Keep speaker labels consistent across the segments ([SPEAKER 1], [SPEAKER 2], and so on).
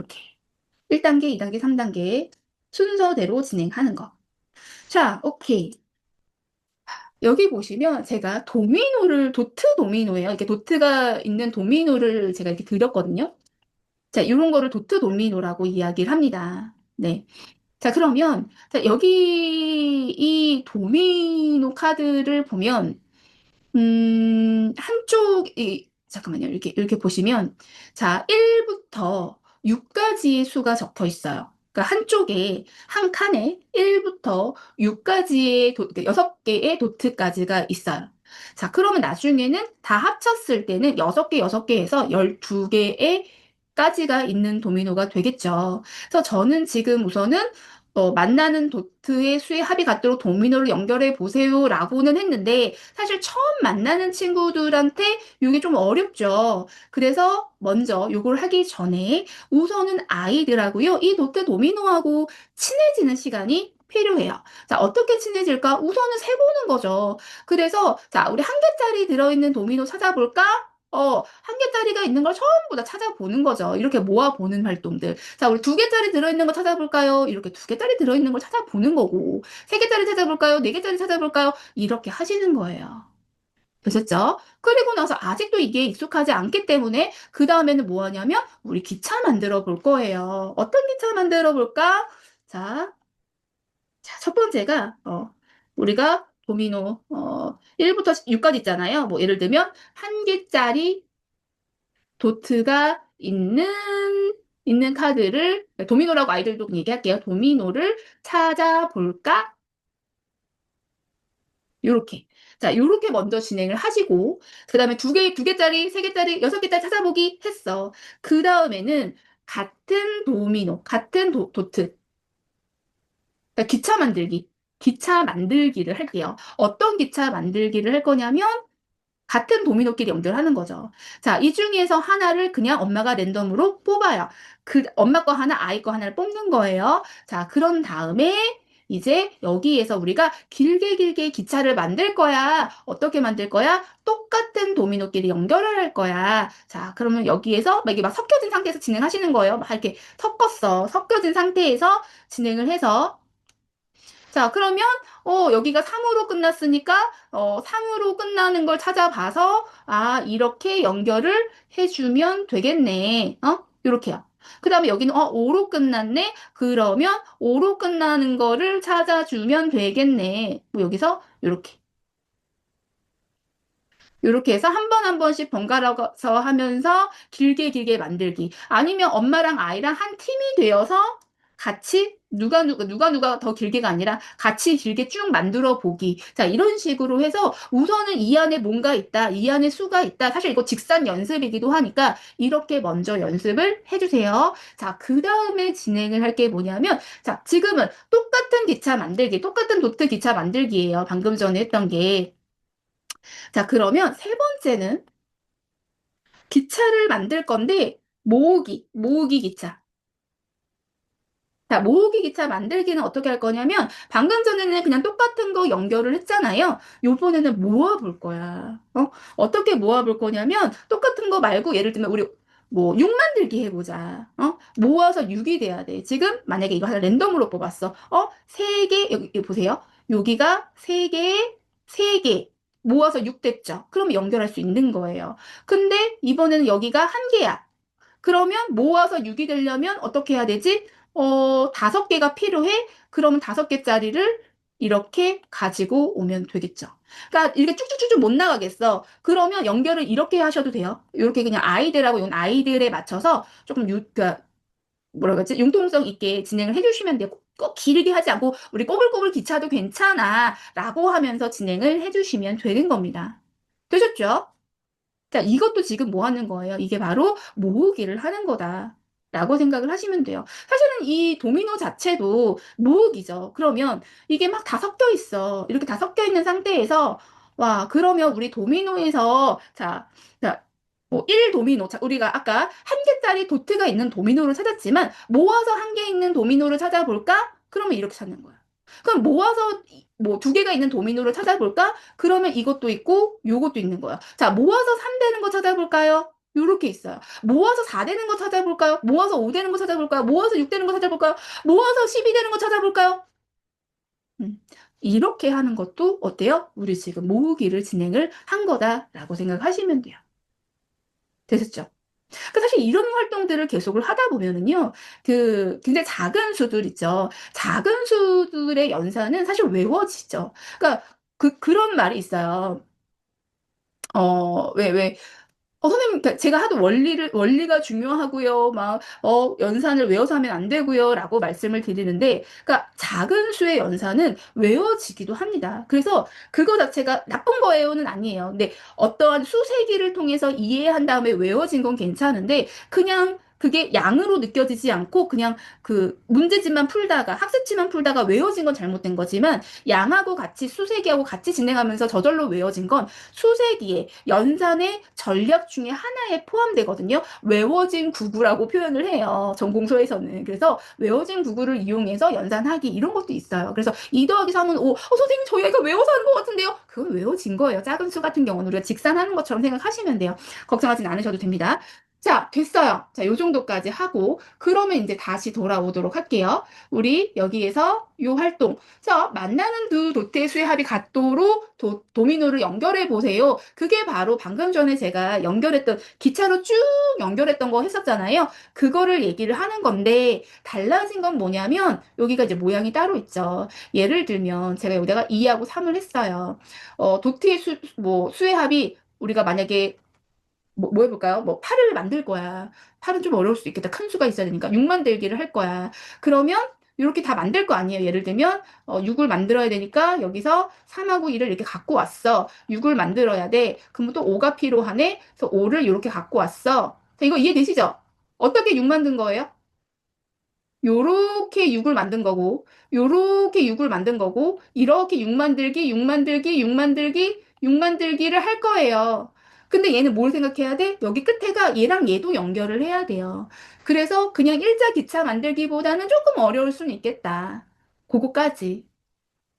[SPEAKER 1] 이렇게 1단계, 2단계, 3단계 순서대로 진행하는 거. 자, 오케이. 여기 보시면 제가 도트 도미노예요. 이렇게 도트가 있는 도미노를 제가 이렇게 그렸거든요. 자, 이런 거를 도트 도미노라고 이야기를 합니다. 네. 자, 그러면 자, 여기 이 도미노 카드를 보면 한쪽이, 잠깐만요. 이렇게 보시면, 자, 1부터 6까지의 수가 적혀 있어요. 그러니까 한쪽에, 한 칸에 1부터 6까지의, 6개의 도트까지가 있어요. 자, 그러면 나중에는 다 합쳤을 때는 6개, 6개에서 12개의 까지가 있는 도미노가 되겠죠. 그래서 저는 지금 우선은 만나는 도트의 수의 합이 같도록 도미노를 연결해 보세요라고는 했는데 사실 처음 만나는 친구들한테 이게 좀 어렵죠. 그래서 먼저 요걸 하기 전에 우선은 아이들하고요. 이 도트 도미노하고 친해지는 시간이 필요해요. 자, 어떻게 친해질까? 우선은 세보는 거죠. 그래서 자, 우리 한 개짜리 들어있는 도미노 찾아볼까? 한 개짜리가 있는 걸 전부 다 찾아보는 거죠. 이렇게 모아보는 활동들. 자, 우리 두 개짜리 들어있는 거 찾아볼까요? 이렇게 두 개짜리 들어있는 걸 찾아보는 거고, 세 개짜리 찾아볼까요? 네 개짜리 찾아볼까요? 이렇게 하시는 거예요. 되셨죠? 그리고 나서 아직도 이게 익숙하지 않기 때문에, 그 다음에는 뭐 하냐면, 우리 기차 만들어 볼 거예요. 어떤 기차 만들어 볼까? 자, 첫 번째가, 우리가 도미노, 1부터 6까지 있잖아요. 뭐, 예를 들면, 한 개짜리 도트가 있는 카드를, 도미노라고 아이들도 얘기할게요. 도미노를 찾아볼까? 요렇게. 자, 요렇게 먼저 진행을 하시고, 그 다음에 두 개짜리, 세 개짜리, 여섯 개짜리 찾아보기 했어. 그 다음에는 같은 도미노, 같은 도트. 그러니까 기차 만들기를 할게요. 어떤 기차 만들기를 할 거냐면, 같은 도미노끼리 연결하는 거죠. 자, 이 중에서 하나를 그냥 엄마가 랜덤으로 뽑아요. 엄마 거 하나, 아이 거 하나를 뽑는 거예요. 자, 그런 다음에 이제 여기에서 우리가 길게 길게 기차를 만들 거야. 어떻게 만들 거야? 똑같은 도미노끼리 연결을 할 거야. 자, 그러면 여기에서 막 이게 막 섞여진 상태에서 진행하시는 거예요. 막 이렇게 섞여진 상태에서 진행을 해서 자, 그러면, 여기가 3으로 끝났으니까, 3으로 끝나는 걸 찾아봐서, 아, 이렇게 연결을 해주면 되겠네. 요렇게요. 그 다음에 여기는, 5로 끝났네? 그러면 5로 끝나는 거를 찾아주면 되겠네. 뭐 여기서, 요렇게. 요렇게 해서 한 번 한 번씩 번갈아서 하면서 길게 길게 만들기. 아니면 엄마랑 아이랑 한 팀이 되어서 같이 누가 더 길게가 아니라 같이 길게 쭉 만들어 보기. 자, 이런 식으로 해서 우선은 이 안에 뭔가 있다. 이 안에 수가 있다. 사실 이거 직선 연습이기도 하니까 이렇게 먼저 연습을 해주세요. 자, 그 다음에 진행을 할 게 뭐냐면 자, 지금은 똑같은 기차 만들기, 똑같은 도트 기차 만들기예요. 방금 전에 했던 게. 자, 그러면 세 번째는 기차를 만들 건데, 모으기 기차. 자, 모으기 기차 만들기는 어떻게 할 거냐면, 방금 전에는 그냥 똑같은 거 연결을 했잖아요. 요번에는 모아볼 거야. 어떻게 모아볼 거냐면, 똑같은 거 말고, 예를 들면, 우리, 뭐, 6 만들기 해보자. 모아서 6이 돼야 돼. 지금, 만약에 이거 하나 랜덤으로 뽑았어. 3개, 여기 보세요. 여기가 3개, 3개. 모아서 6 됐죠? 그럼 연결할 수 있는 거예요. 근데, 이번에는 여기가 1개야. 그러면 모아서 6이 되려면 어떻게 해야 되지? 5개가 필요해? 그러면 5개짜리를 이렇게 가지고 오면 되겠죠. 그러니까 이렇게 쭉쭉쭉쭉 못 나가겠어. 그러면 연결을 이렇게 하셔도 돼요. 이렇게 그냥 아이들하고 이건 아이들에 맞춰서 조금 그러니까 뭐라 그러지? 융통성 있게 진행을 해주시면 돼요. 꼭 길게 하지 않고 우리 꼬불꼬불 기차도 괜찮아 라고 하면서 진행을 해주시면 되는 겁니다. 되셨죠? 자, 이것도 지금 뭐 하는 거예요? 이게 바로 모으기를 하는 거다. 라고 생각을 하시면 돼요. 사실은 이 도미노 자체도 모으기죠. 그러면 이게 막 다 섞여 있어. 이렇게 다 섞여 있는 상태에서, 와, 그러면 우리 도미노에서, 자, 뭐, 1 도미노. 자, 우리가 아까 한 개짜리 도트가 있는 도미노를 찾았지만, 모아서 한 개 있는 도미노를 찾아볼까? 그러면 이렇게 찾는 거야. 그럼 모아서 뭐 2개가 있는 도미노를 찾아볼까? 그러면 이것도 있고 요것도 있는 거야. 자, 모아서 3 되는 거 찾아볼까요? 요렇게 있어요. 모아서 4 되는 거 찾아볼까요? 모아서 5 되는 거 찾아볼까요? 모아서 6 되는 거 찾아볼까요? 모아서 12 되는 거 찾아볼까요? 음, 이렇게 하는 것도 어때요? 우리 지금 모으기를 진행을 한 거다라고 생각하시면 돼요. 되셨죠? 그 사실 이런 활동들을 계속을 하다 보면은요, 그 굉장히 작은 수들 있죠. 작은 수들의 연산은 사실 외워지죠. 그러니까 그런 말이 있어요. 왜, 선생님, 그러니까 제가 하도 원리가 중요하고요. 막, 연산을 외워서 하면 안 되고요. 라고 말씀을 드리는데, 그러니까 작은 수의 연산은 외워지기도 합니다. 그래서 그거 자체가 나쁜 거예요는 아니에요. 근데 어떠한 수세기를 통해서 이해한 다음에 외워진 건 괜찮은데, 그냥 그게 양으로 느껴지지 않고 그냥 그 문제집만 풀다가 학습지만 풀다가 외워진 건 잘못된 거지만 양하고 같이 수세기하고 같이 진행하면서 저절로 외워진 건 수세기의 연산의 전략 중에 하나에 포함되거든요. 외워진 구구라고 표현을 해요. 전공서에서는. 그래서 외워진 구구를 이용해서 연산하기 이런 것도 있어요. 그래서 2 더하기 3은 5. 선생님 저희 애가 외워서 하는 것 같은데요. 그건 외워진 거예요. 작은 수 같은 경우는 우리가 직산하는 것처럼 생각하시면 돼요. 걱정하진 않으셔도 됩니다. 자, 됐어요. 자, 요 정도까지 하고 그러면 이제 다시 돌아오도록 할게요. 우리 여기에서 요 활동. 자, 만나는 두 도트의 수의 합이 같도록 도미노를 연결해 보세요. 그게 바로 방금 전에 제가 연결했던 기차로 쭉 연결했던 거 했었잖아요. 그거를 얘기를 하는 건데 달라진 건 뭐냐면 여기가 이제 모양이 따로 있죠. 예를 들면 제가 여기다가 2하고 3을 했어요. 도트의 수의 합이 우리가 만약에 뭐 해볼까요? 뭐 8을 만들 거야. 8은 좀 어려울 수도 있겠다. 큰 수가 있어야 되니까 6 만들기를 할 거야. 그러면 이렇게 다 만들 거 아니에요. 예를 들면 6을 만들어야 되니까 여기서 3하고 2를 이렇게 갖고 왔어. 6을 만들어야 돼. 그러면 또 5가 필요하네. 그래서 5를 이렇게 갖고 왔어. 자, 이거 이해되시죠? 어떻게 6 만든 거예요? 요렇게 6을 만든 거고, 요렇게 6을 만든 거고, 이렇게 6 만들기, 6 만들기, 6 만들기, 6 만들기를 할 거예요. 근데 얘는 뭘 생각해야 돼? 여기 끝에가 얘랑 얘도 연결을 해야 돼요. 그래서 그냥 일자 기차 만들기보다는 조금 어려울 수는 있겠다. 그거까지.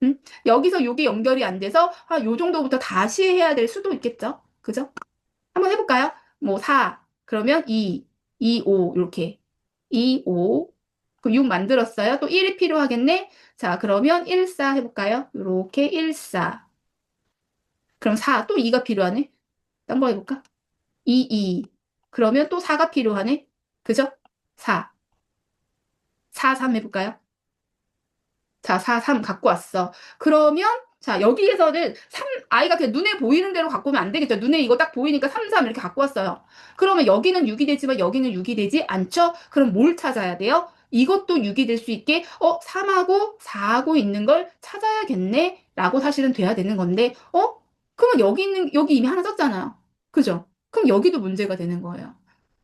[SPEAKER 1] 응? 여기서 여기 연결이 안 돼서, 요 정도부터 다시 해야 될 수도 있겠죠? 그죠? 한번 해볼까요? 뭐 4, 그러면 2, 2, 5 이렇게 2, 5, 그 6 만들었어요. 또 1이 필요하겠네. 자, 그러면 1, 4 해볼까요? 이렇게 1, 4. 그럼 4, 또 2가 필요하네. 딴 거 해볼까? 2, 2. 그러면 또 4가 필요하네. 그죠? 4, 4, 3 해볼까요? 자, 4, 3 갖고 왔어. 그러면 자, 여기에서는 3, 아이가 그냥 눈에 보이는 대로 갖고 오면 안 되겠죠. 눈에 이거 딱 보이니까 3, 3 이렇게 갖고 왔어요. 그러면 여기는 6이 되지만 여기는 6이 되지 않죠? 그럼 뭘 찾아야 돼요? 이것도 6이 될 수 있게 3하고 4하고 있는 걸 찾아야겠네? 라고 사실은 돼야 되는 건데 그러면 여기 이미 하나 썼잖아요. 그죠? 그럼 여기도 문제가 되는 거예요.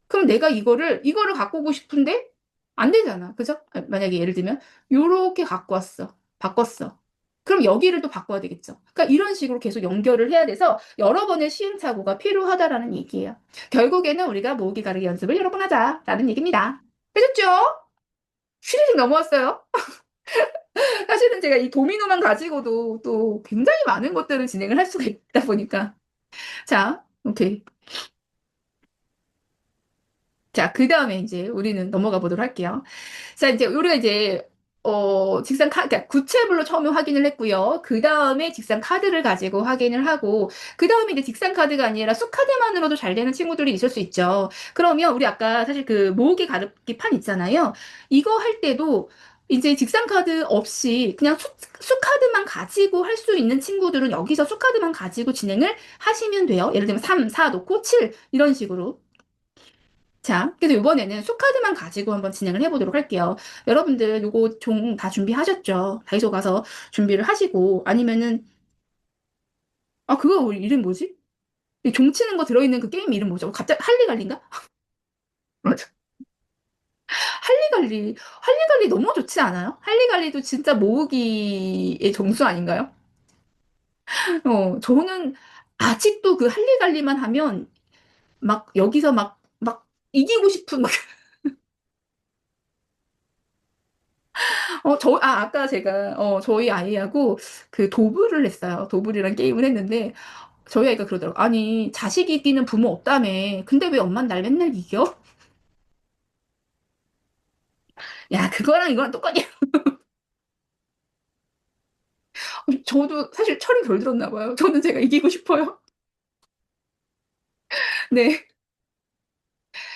[SPEAKER 1] 그럼 내가 이거를 갖고 오고 싶은데 안 되잖아. 그죠? 만약에 예를 들면 요렇게 갖고 왔어. 바꿨어. 그럼 여기를 또 바꿔야 되겠죠. 그러니까 이런 식으로 계속 연결을 해야 돼서 여러 번의 시행착오가 필요하다라는 얘기예요. 결국에는 우리가 모으기 가르기 연습을 여러 번 하자라는 얘기입니다. 되셨죠? 휘리릭 넘어왔어요. 사실은 제가 이 도미노만 가지고도 또 굉장히 많은 것들을 진행을 할 수가 있다 보니까. 자, 오케이. 자, 그 다음에 이제 우리는 넘어가 보도록 할게요. 자, 이제 우리가 이제 그러니까 구체물로 처음에 확인을 했고요. 그 다음에 직산 카드를 가지고 확인을 하고, 그 다음에 이제 직산 카드가 아니라 수 카드만으로도 잘 되는 친구들이 있을 수 있죠. 그러면 우리 아까 사실 그 모으기 가르기 판 있잖아요. 이거 할 때도 이제 직산 카드 없이 그냥 수 카드만 가지고 할 수 있는 친구들은 여기서 수 카드만 가지고 진행을 하시면 돼요. 예를 들면 3, 4 놓고 7 이런 식으로. 자, 그래서 이번에는 수카드만 가지고 한번 진행을 해보도록 할게요. 여러분들 요거 종 다 준비하셨죠? 다이소 가서 준비를 하시고 아니면은 그거 우리 이름 뭐지? 이종 치는 거 들어있는 그 게임 이름 뭐죠? 갑자기 할리갈리인가? 맞아. 할리갈리 너무 좋지 않아요? 할리갈리도 진짜 모으기의 정수 아닌가요? 저는 아직도 그 할리갈리만 하면 막 여기서 막 이기고 싶은 아까 제가, 저희 아이하고 그 도블을 했어요. 도블이란 게임을 했는데, 저희 아이가 그러더라고. 아니, 자식 이기는 부모 없다며. 근데 왜 엄마는 날 맨날 이겨? 야, 그거랑 이거랑 똑같냐? 저도 사실 철이 덜 들었나 봐요. 저는 제가 이기고 싶어요. 네.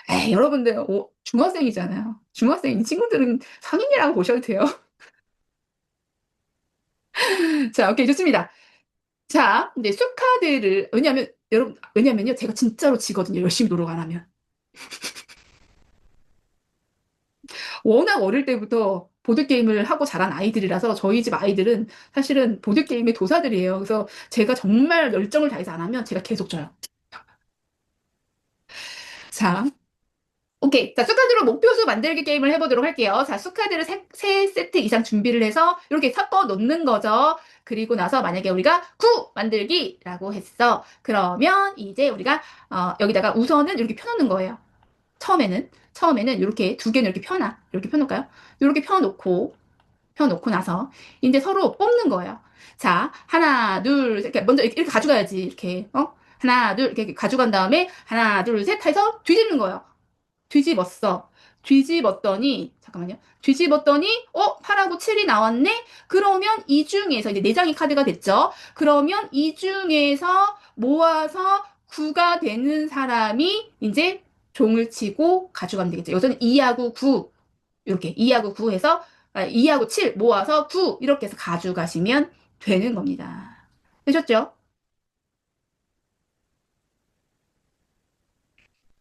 [SPEAKER 1] 에이, 여러분들, 중학생이잖아요. 중학생 이 친구들은 성인이라고 보셔도 돼요. 자, 오케이, 좋습니다. 자, 이제 수카드를, 왜냐면요, 제가 진짜로 지거든요. 열심히 노력 안 하면. 워낙 어릴 때부터 보드게임을 하고 자란 아이들이라서 저희 집 아이들은 사실은 보드게임의 도사들이에요. 그래서 제가 정말 열정을 다해서 안 하면 제가 계속 져요. 자, 오케이. 자, 수카드로 목표수 만들기 게임을 해보도록 할게요. 자, 수카드를 세 세트 이상 준비를 해서 이렇게 섞어 놓는 거죠. 그리고 나서 만약에 우리가 9 만들기라고 했어. 그러면 이제 우리가 여기다가 우선은 이렇게 펴놓는 거예요. 처음에는 이렇게 두 개는 이렇게 펴놔. 이렇게 펴놓을까요? 이렇게 펴놓고 나서 이제 서로 뽑는 거예요. 자, 하나, 둘, 셋. 이렇게 먼저 이렇게 가져가야지. 이렇게, 하나, 둘, 이렇게 가져간 다음에 하나, 둘, 셋 해서 뒤집는 거예요. 뒤집었어. 뒤집었더니, 잠깐만요. 뒤집었더니, 8하고 7이 나왔네? 그러면 이 중에서, 이제 4장의 카드가 됐죠? 그러면 이 중에서 모아서 9가 되는 사람이 이제 종을 치고 가져가면 되겠죠. 여기서는 2하고 9, 이렇게 2하고 9 해서, 2하고 7 모아서 9, 이렇게 해서 가져가시면 되는 겁니다. 되셨죠?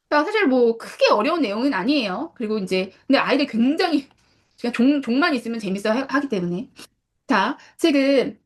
[SPEAKER 1] 그러니까 사실 뭐 크게 어려운 내용은 아니에요. 그리고 이제 근데 아이들 굉장히 그냥 종만 있으면 재밌어 하기 때문에. 자, 지금,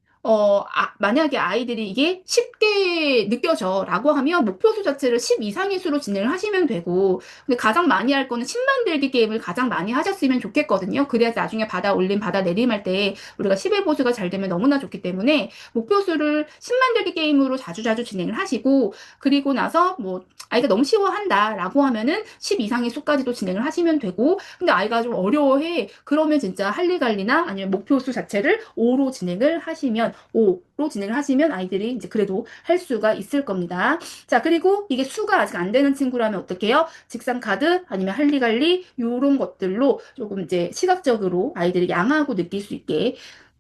[SPEAKER 1] 만약에 아이들이 이게 쉽게 느껴져 라고 하면 목표수 자체를 10 이상의 수로 진행을 하시면 되고, 근데 가장 많이 할 거는 10 만들기 게임을 가장 많이 하셨으면 좋겠거든요. 그래야 나중에 받아 올림, 받아 내림 할 때 우리가 10의 보수가 잘 되면 너무나 좋기 때문에 목표수를 10 만들기 게임으로 자주자주 진행을 하시고, 그리고 나서 뭐, 아이가 너무 쉬워한다 라고 하면은 10 이상의 수까지도 진행을 하시면 되고, 근데 아이가 좀 어려워해. 그러면 진짜 할리갈리나 아니면 목표수 자체를 5로 진행을 하시면, 5로 진행을 하시면 아이들이 이제 그래도 할 수가 있을 겁니다. 자, 그리고 이게 수가 아직 안 되는 친구라면 어떻게 해요? 직선 카드 아니면 할리갈리 요런 것들로 조금 이제 시각적으로 아이들이 양하고 느낄 수 있게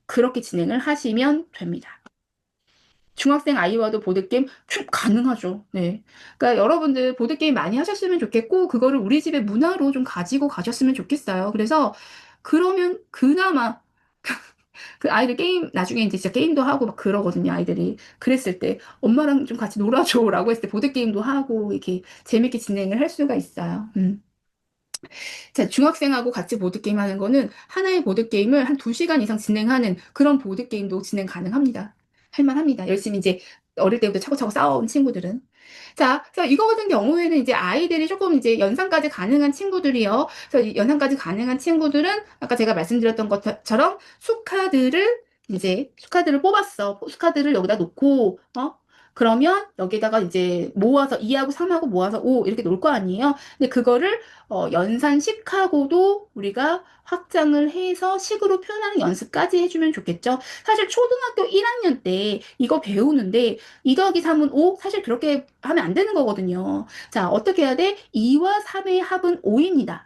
[SPEAKER 1] 그렇게 진행을 하시면 됩니다. 중학생 아이와도 보드게임 가능하죠. 네. 그러니까 여러분들 보드게임 많이 하셨으면 좋겠고, 그거를 우리 집의 문화로 좀 가지고 가셨으면 좋겠어요. 그래서, 그러면 그나마 그 아이들 게임, 나중에 이제 진짜 게임도 하고 막 그러거든요, 아이들이. 그랬을 때, 엄마랑 좀 같이 놀아줘. 라고 했을 때 보드게임도 하고, 이렇게 재밌게 진행을 할 수가 있어요. 자, 중학생하고 같이 보드게임 하는 거는 하나의 보드게임을 한 2시간 이상 진행하는 그런 보드게임도 진행 가능합니다. 할만합니다. 열심히 이제 어릴 때부터 차고차고 싸워온 친구들은. 자, 그래서 이거 같은 경우에는 이제 아이들이 조금 이제 연상까지 가능한 친구들이요. 그래서 이 연상까지 가능한 친구들은 아까 제가 말씀드렸던 것처럼 수카드를 뽑았어. 수카드를 여기다 놓고, 그러면 여기다가 이제 모아서 2하고 3하고 모아서 5 이렇게 놓을 거 아니에요. 근데 그거를 연산식하고도 우리가 확장을 해서 식으로 표현하는 연습까지 해주면 좋겠죠. 사실 초등학교 1학년 때 이거 배우는데 2 더하기 3은 5? 사실 그렇게 하면 안 되는 거거든요. 자, 어떻게 해야 돼? 2와 3의 합은 5입니다.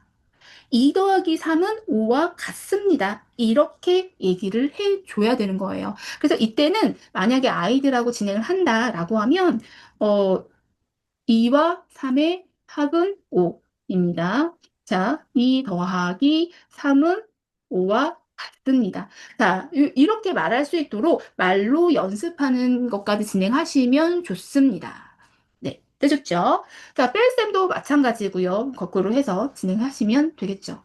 [SPEAKER 1] 2 더하기 3은 5와 같습니다. 이렇게 얘기를 해줘야 되는 거예요. 그래서 이때는 만약에 아이들하고 진행을 한다라고 하면, 어, 2와 3의 합은 5입니다. 자, 2 더하기 3은 5와 같습니다. 자, 이렇게 말할 수 있도록 말로 연습하는 것까지 진행하시면 좋습니다. 네, 되셨죠? 자, 뺄셈도 마찬가지고요. 거꾸로 해서 진행하시면 되겠죠.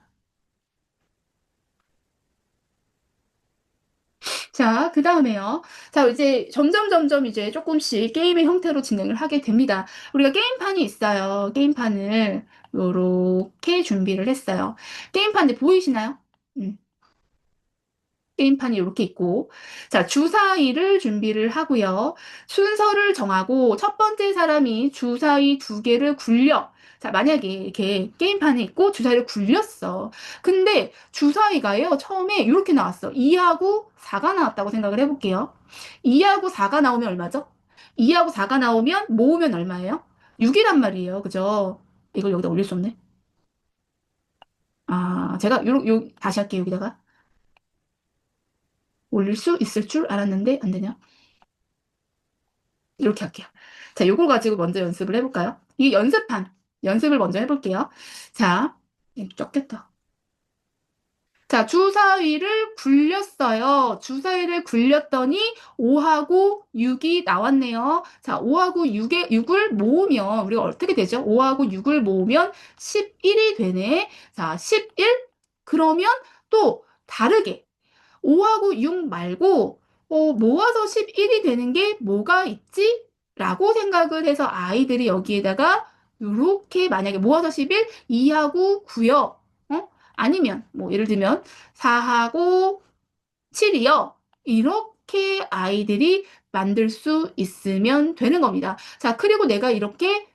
[SPEAKER 1] 자, 그 다음에요. 자, 이제 점점 이제 조금씩 게임의 형태로 진행을 하게 됩니다. 우리가 게임판이 있어요. 게임판을 요렇게 준비를 했어요. 게임판 이제 보이시나요? 음. 게임판이 이렇게 있고, 자, 주사위를 준비를 하고요. 순서를 정하고, 첫 번째 사람이 주사위 2개를 굴려. 자, 만약에 이렇게 게임판에 있고, 주사위를 굴렸어. 근데 주사위가요, 처음에 이렇게 나왔어. 2하고 4가 나왔다고 생각을 해볼게요. 2하고 4가 나오면 얼마죠? 2하고 4가 나오면 모으면 얼마예요? 6이란 말이에요. 그죠? 이걸 여기다 올릴 수 없네. 아, 제가 다시 할게요. 여기다가. 올릴 수 있을 줄 알았는데 안 되냐? 이렇게 할게요. 자, 요걸 가지고 먼저 연습을 해볼까요? 이게 연습판. 연습을 먼저 해볼게요. 자, 적겠다. 자, 주사위를 굴렸어요. 주사위를 굴렸더니 5하고 6이 나왔네요. 자, 5하고 6을 모으면 우리가 어떻게 되죠? 5하고 6을 모으면 11이 되네. 자, 11? 그러면 또 다르게 5하고 6 말고 모아서 11이 되는 게 뭐가 있지? 라고 생각을 해서 아이들이 여기에다가 이렇게 만약에 모아서 11, 2하고 9요. 아니면 뭐 예를 들면 4하고 7이요. 이렇게 아이들이 만들 수 있으면 되는 겁니다. 자, 그리고 내가 이렇게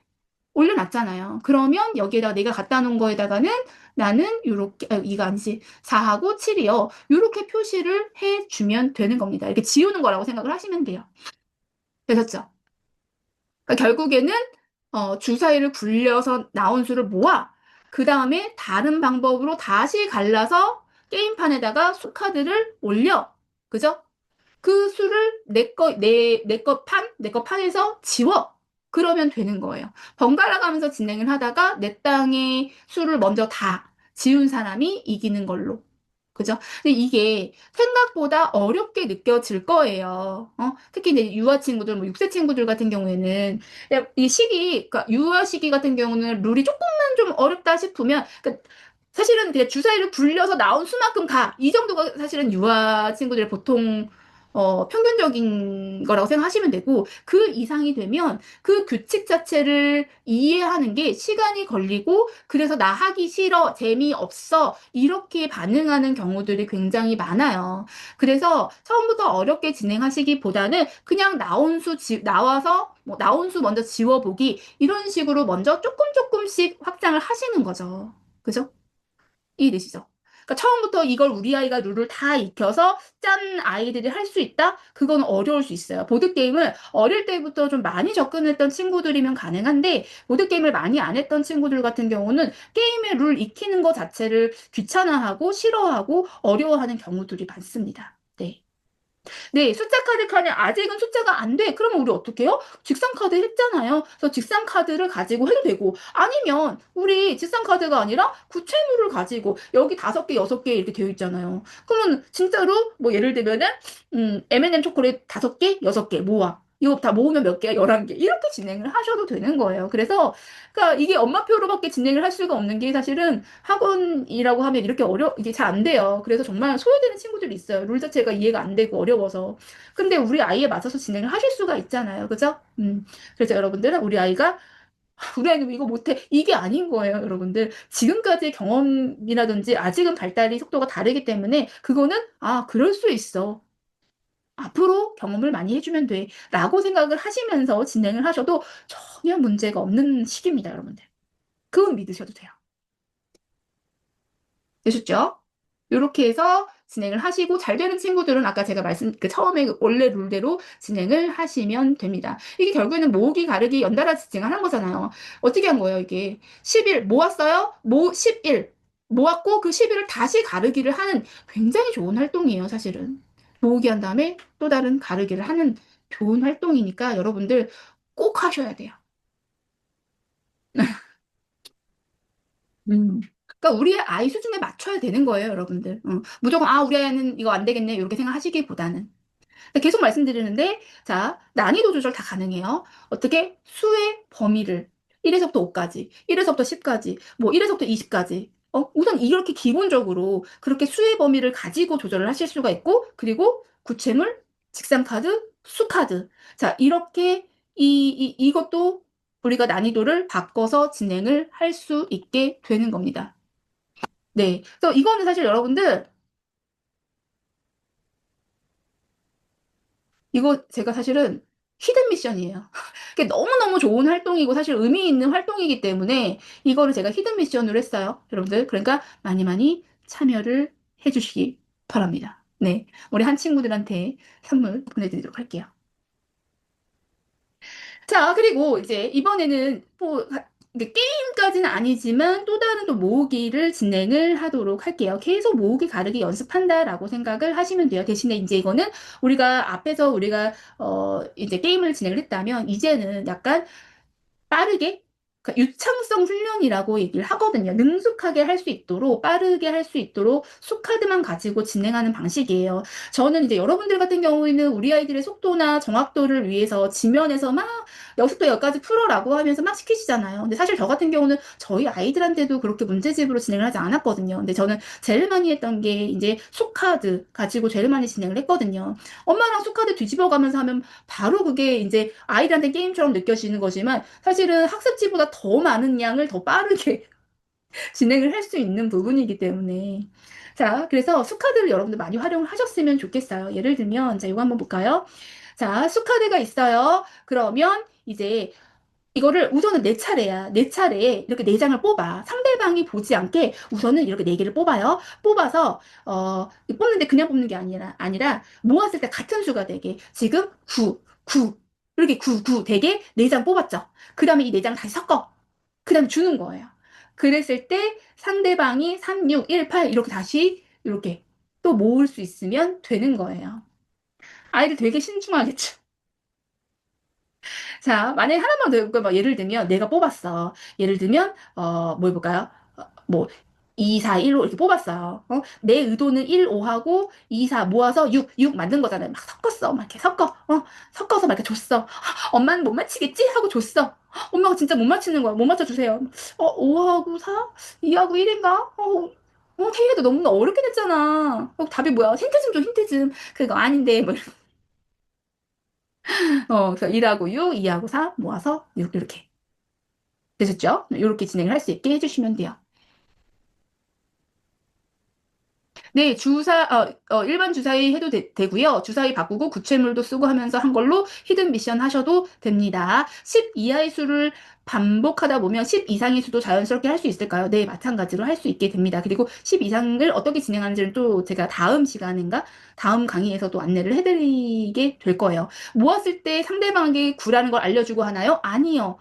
[SPEAKER 1] 올려놨잖아요. 그러면 여기에다가 내가 갖다 놓은 거에다가는 나는 요렇게, 이거 아니지. 4하고 7이요. 요렇게 표시를 해주면 되는 겁니다. 이렇게 지우는 거라고 생각을 하시면 돼요. 되셨죠? 그러니까 결국에는 주사위를 굴려서 나온 수를 모아 그 다음에 다른 방법으로 다시 갈라서 게임판에다가 수카드를 올려. 그죠? 그 수를 내 거 판에서 지워. 그러면 되는 거예요. 번갈아 가면서 진행을 하다가 내 땅의 수를 먼저 다 지운 사람이 이기는 걸로. 그죠? 근데 이게 생각보다 어렵게 느껴질 거예요. 특히 이제 유아 친구들, 뭐 6세 친구들 같은 경우에는 이 시기, 그러니까 유아 시기 같은 경우는 룰이 조금만 좀 어렵다 싶으면, 그러니까 사실은 그냥 주사위를 굴려서 나온 수만큼 가. 이 정도가 사실은 유아 친구들의 보통 평균적인 거라고 생각하시면 되고, 그 이상이 되면 그 규칙 자체를 이해하는 게 시간이 걸리고, 그래서 나 하기 싫어, 재미없어, 이렇게 반응하는 경우들이 굉장히 많아요. 그래서 처음부터 어렵게 진행하시기보다는 그냥 나와서, 뭐, 나온 수 먼저 지워보기, 이런 식으로 먼저 조금 조금씩 확장을 하시는 거죠. 그죠? 이해되시죠? 그러니까 처음부터 이걸 우리 아이가 룰을 다 익혀서 짠 아이들이 할 수 있다? 그건 어려울 수 있어요. 보드게임을 어릴 때부터 좀 많이 접근했던 친구들이면 가능한데, 보드게임을 많이 안 했던 친구들 같은 경우는 게임의 룰 익히는 것 자체를 귀찮아하고 싫어하고 어려워하는 경우들이 많습니다. 네. 네, 숫자 카드 칸에 아직은 숫자가 안 돼. 그러면 우리 어떻게 해요? 직선 카드 했잖아요. 그래서 직선 카드를 가지고 해도 되고, 아니면 우리 직선 카드가 아니라 구체물을 가지고 여기 5개, 6개 이렇게 되어 있잖아요. 그러면 진짜로 뭐 예를 들면은 M&M 초콜릿 5개, 6개 모아. 이거 다 모으면 몇 개야? 11개. 이렇게 진행을 하셔도 되는 거예요. 그래서, 그러니까 이게 엄마표로밖에 진행을 할 수가 없는 게 사실은 학원이라고 하면 이렇게 이게 잘 안 돼요. 그래서 정말 소외되는 친구들이 있어요. 룰 자체가 이해가 안 되고 어려워서. 근데 우리 아이에 맞춰서 진행을 하실 수가 있잖아요. 그죠? 그래서 여러분들은 우리 아이는 이거 못해. 이게 아닌 거예요, 여러분들. 지금까지의 경험이라든지 아직은 발달이 속도가 다르기 때문에 그거는, 아, 그럴 수 있어. 앞으로 경험을 많이 해주면 돼. 라고 생각을 하시면서 진행을 하셔도 전혀 문제가 없는 시기입니다, 여러분들. 그건 믿으셔도 돼요. 되셨죠? 이렇게 해서 진행을 하시고 잘 되는 친구들은 아까 제가 그 처음에 원래 룰대로 진행을 하시면 됩니다. 이게 결국에는 모으기, 가르기, 연달아 진행을 한 거잖아요. 어떻게 한 거예요, 이게? 10일 모았어요? 11 모았고 그 10일을 다시 가르기를 하는 굉장히 좋은 활동이에요, 사실은. 모으기 한 다음에 또 다른 가르기를 하는 좋은 활동이니까 여러분들 꼭 하셔야 돼요. 음. 그러니까 우리 아이 수준에 맞춰야 되는 거예요, 여러분들. 무조건, 아, 우리 아이는 이거 안 되겠네, 이렇게 생각하시기보다는. 계속 말씀드리는데, 자, 난이도 조절 다 가능해요. 어떻게? 수의 범위를 1에서부터 5까지, 1에서부터 10까지, 뭐 1에서부터 20까지. 우선 이렇게 기본적으로 그렇게 수의 범위를 가지고 조절을 하실 수가 있고, 그리고 구체물, 직선카드, 수카드. 자, 이렇게 이것도 우리가 난이도를 바꿔서 진행을 할 수 있게 되는 겁니다. 네. 그래서 이거는 사실 여러분들, 이거 제가 사실은 히든 미션이에요. 이게 너무너무 좋은 활동이고 사실 의미 있는 활동이기 때문에 이거를 제가 히든 미션으로 했어요. 여러분들. 그러니까 많이 많이 참여를 해주시기 바랍니다. 네. 우리 한 친구들한테 선물 보내드리도록 할게요. 자, 그리고 이제 이번에는 뭐 이게 게임까지는 아니지만 또 다른 또 모으기를 진행을 하도록 할게요. 계속 모으기 가르기 연습한다라고 생각을 하시면 돼요. 대신에 이제 이거는 우리가 앞에서 우리가 이제 게임을 진행을 했다면 이제는 약간 빠르게 그러니까 유창성 훈련이라고 얘기를 하거든요. 능숙하게 할 수 있도록 빠르게 할 수 있도록 수카드만 가지고 진행하는 방식이에요. 저는 이제 여러분들 같은 경우에는 우리 아이들의 속도나 정확도를 위해서 지면에서 막 여기서부터 여기까지 풀어라고 하면서 막 시키시잖아요. 근데 사실 저 같은 경우는 저희 아이들한테도 그렇게 문제집으로 진행을 하지 않았거든요. 근데 저는 제일 많이 했던 게 이제 수카드 가지고 제일 많이 진행을 했거든요. 엄마랑 수카드 뒤집어 가면서 하면 바로 그게 이제 아이들한테 게임처럼 느껴지는 거지만 사실은 학습지보다 더 많은 양을 더 빠르게 진행을 할 수 있는 부분이기 때문에. 자, 그래서 수카드를 여러분들 많이 활용을 하셨으면 좋겠어요. 예를 들면, 자, 이거 한번 볼까요? 자, 수카드가 있어요. 그러면 이제 이거를 우선은 내 차례야. 내 차례에 이렇게 네 장을 뽑아. 상대방이 보지 않게 우선은 이렇게 네 개를 뽑아요. 뽑아서 뽑는데 그냥 뽑는 게 아니라 모았을 때 같은 수가 되게 지금 9, 9 이렇게 9, 9 되게 네 장 뽑았죠. 그 다음에 이 네 장 다시 섞어. 그 다음에 주는 거예요. 그랬을 때 상대방이 3, 6, 1, 8 이렇게 다시 이렇게 또 모을 수 있으면 되는 거예요. 아이들 되게 신중하겠죠. 자, 만약에 하나만 더 해볼까? 뭐 예를 들면 내가 뽑았어. 예를 들면 뭐 해볼까요? 뭐 2, 4, 1, 5 이렇게 뽑았어요. 내 의도는 1, 5하고 2, 4 모아서 6, 6 만든 거잖아요. 막 섞었어. 막 이렇게 섞어서 막 이렇게 줬어. 엄마는 못 맞히겠지? 하고 줬어. 엄마가 진짜 못 맞히는 거야. 못 맞춰주세요. 5하고 4? 2하고 1인가? 케이도 너무 어렵게 됐잖아. 답이 뭐야? 힌트 좀 줘, 힌트 좀. 그거 아닌데, 뭐 그래서 1하고 6, 2하고 4 모아서 6 이렇게 되셨죠? 이렇게 진행을 할 수 있게 해주시면 돼요. 네, 일반 주사위 해도 되고요. 주사위 바꾸고 구체물도 쓰고 하면서 한 걸로 히든 미션 하셔도 됩니다. 10 이하의 수를 반복하다 보면 10 이상의 수도 자연스럽게 할 수 있을까요? 네, 마찬가지로 할 수 있게 됩니다. 그리고 10 이상을 어떻게 진행하는지는 또 제가 다음 시간인가? 다음 강의에서 또 안내를 해드리게 될 거예요. 모았을 때 상대방에게 9라는 걸 알려주고 하나요? 아니요.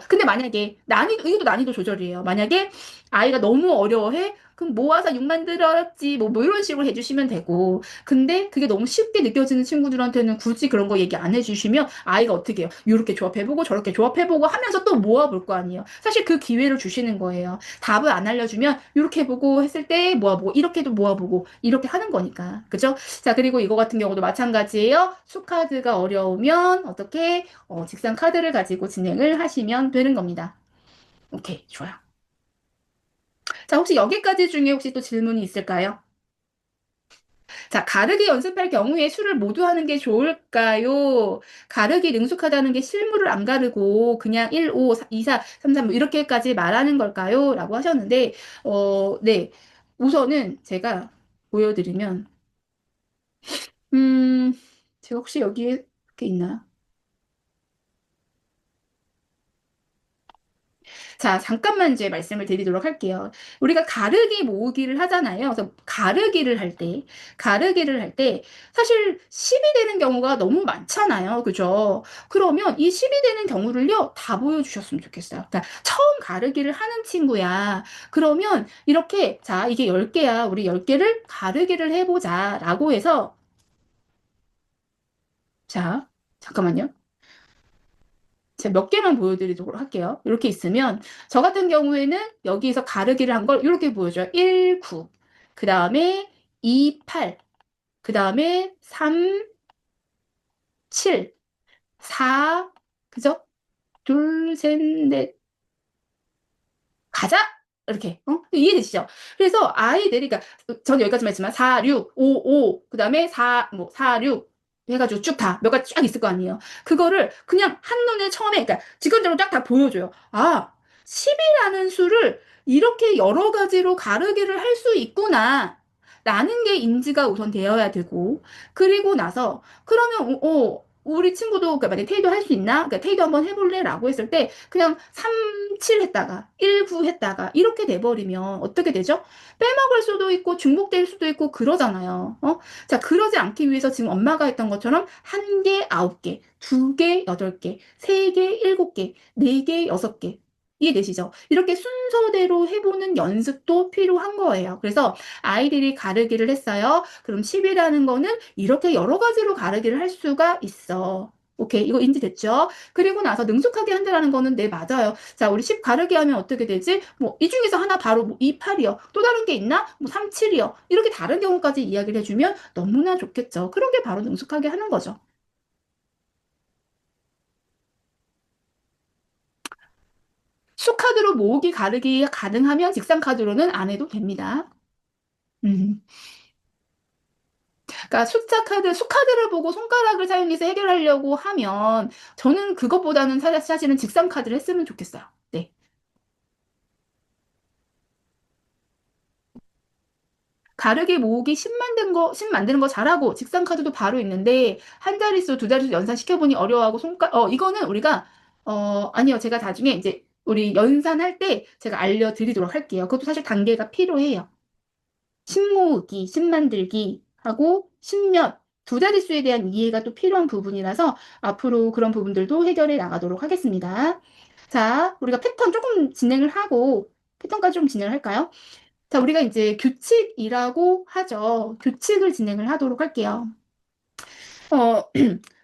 [SPEAKER 1] 근데 만약에 이것도 난이도 조절이에요. 만약에 아이가 너무 어려워해? 그럼 모아서 6 만들었지. 뭐 이런 식으로 해주시면 되고. 근데 그게 너무 쉽게 느껴지는 친구들한테는 굳이 그런 거 얘기 안 해주시면 아이가 어떻게 해요? 이렇게 조합해보고 저렇게 조합해보고 하면서 또 모아볼 거 아니에요. 사실 그 기회를 주시는 거예요. 답을 안 알려주면 이렇게 해보고 했을 때 모아보고 이렇게도 모아보고 이렇게 하는 거니까. 그죠? 자, 그리고 이거 같은 경우도 마찬가지예요. 수카드가 어려우면 어떻게 직선 카드를 가지고 진행을 하시면 되는 겁니다. 오케이, 좋아요. 자, 혹시 여기까지 중에 혹시 또 질문이 있을까요? 자, 가르기 연습할 경우에 수를 모두 하는 게 좋을까요? 가르기 능숙하다는 게 실물을 안 가르고 그냥 1, 5, 2, 4, 3, 3 이렇게까지 말하는 걸까요? 라고 하셨는데, 네. 우선은 제가 보여드리면, 음, 제가 혹시 여기에 이렇게 있나요? 자, 잠깐만 이제 말씀을 드리도록 할게요. 우리가 가르기 모으기를 하잖아요. 그래서 가르기를 할 때, 사실 10이 되는 경우가 너무 많잖아요. 그죠? 그러면 이 10이 되는 경우를요, 다 보여주셨으면 좋겠어요. 그러니까 처음 가르기를 하는 친구야. 그러면 이렇게, 자, 이게 10개야. 우리 10개를 가르기를 해보자. 라고 해서, 자, 잠깐만요. 제가 몇 개만 보여드리도록 할게요. 이렇게 있으면 저 같은 경우에는 여기서 가르기를 한 걸 이렇게 보여줘요. 1, 9, 그 다음에 2, 8, 그 다음에 3, 7, 4, 그죠? 둘, 셋, 넷, 가자! 이렇게, 이해되시죠? 그래서 아이들이, 그러니까, 전 여기까지만 했지만, 4, 6, 5, 5, 그 다음에 4, 4, 6, 해가지고 쭉 다, 몇 가지 쫙 있을 거 아니에요. 그거를 그냥 한눈에 처음에, 그러니까, 직관적으로 쫙 다 보여줘요. 아, 10이라는 수를 이렇게 여러 가지로 가르기를 할 수 있구나. 라는 게 인지가 우선 되어야 되고, 그리고 나서, 그러면, 우리 친구도 그러니까 만약에 테이도 할 수 있나? 그러니까 테이도 한번 해볼래라고 했을 때 그냥 3, 7 했다가 1, 9 했다가 이렇게 돼버리면 어떻게 되죠? 빼먹을 수도 있고 중복될 수도 있고 그러잖아요. 자, 그러지 않기 위해서 지금 엄마가 했던 것처럼 한 개, 9개, 두 개, 8개, 세 개, 7개, 네 개, 6개. 이해되시죠? 이렇게 순서대로 해보는 연습도 필요한 거예요. 그래서 아이들이 가르기를 했어요. 그럼 10이라는 거는 이렇게 여러 가지로 가르기를 할 수가 있어. 오케이, 이거 인지됐죠? 그리고 나서 능숙하게 한다는 거는 네, 맞아요. 자, 우리 10 가르기 하면 어떻게 되지? 뭐, 이 중에서 하나 바로 뭐 2, 8이요. 또 다른 게 있나? 뭐 3, 7이요. 이렇게 다른 경우까지 이야기를 해주면 너무나 좋겠죠. 그런 게 바로 능숙하게 하는 거죠. 수카드로 모으기 가르기 가능하면 직사카드로는 안 해도 됩니다. 음. 그러니까 숫자 카드, 수카드를 보고 손가락을 사용해서 해결하려고 하면 저는 그것보다는 사실은 직선 카드를 했으면 좋겠어요. 네. 가르기 모으기 10 만드는 거 잘하고 직선 카드도 바로 있는데 한 자릿수, 두 자릿수 연산시켜보니 어려워하고 이거는 우리가 아니요. 제가 나중에 이제 우리 연산할 때 제가 알려드리도록 할게요. 그것도 사실 단계가 필요해요. 10 모으기, 10 만들기 하고 10몇 두 자릿수에 대한 이해가 또 필요한 부분이라서 앞으로 그런 부분들도 해결해 나가도록 하겠습니다. 자, 우리가 패턴 조금 진행을 하고 패턴까지 좀 진행을 할까요? 자, 우리가 이제 규칙이라고 하죠. 규칙을 진행을 하도록 할게요. 어,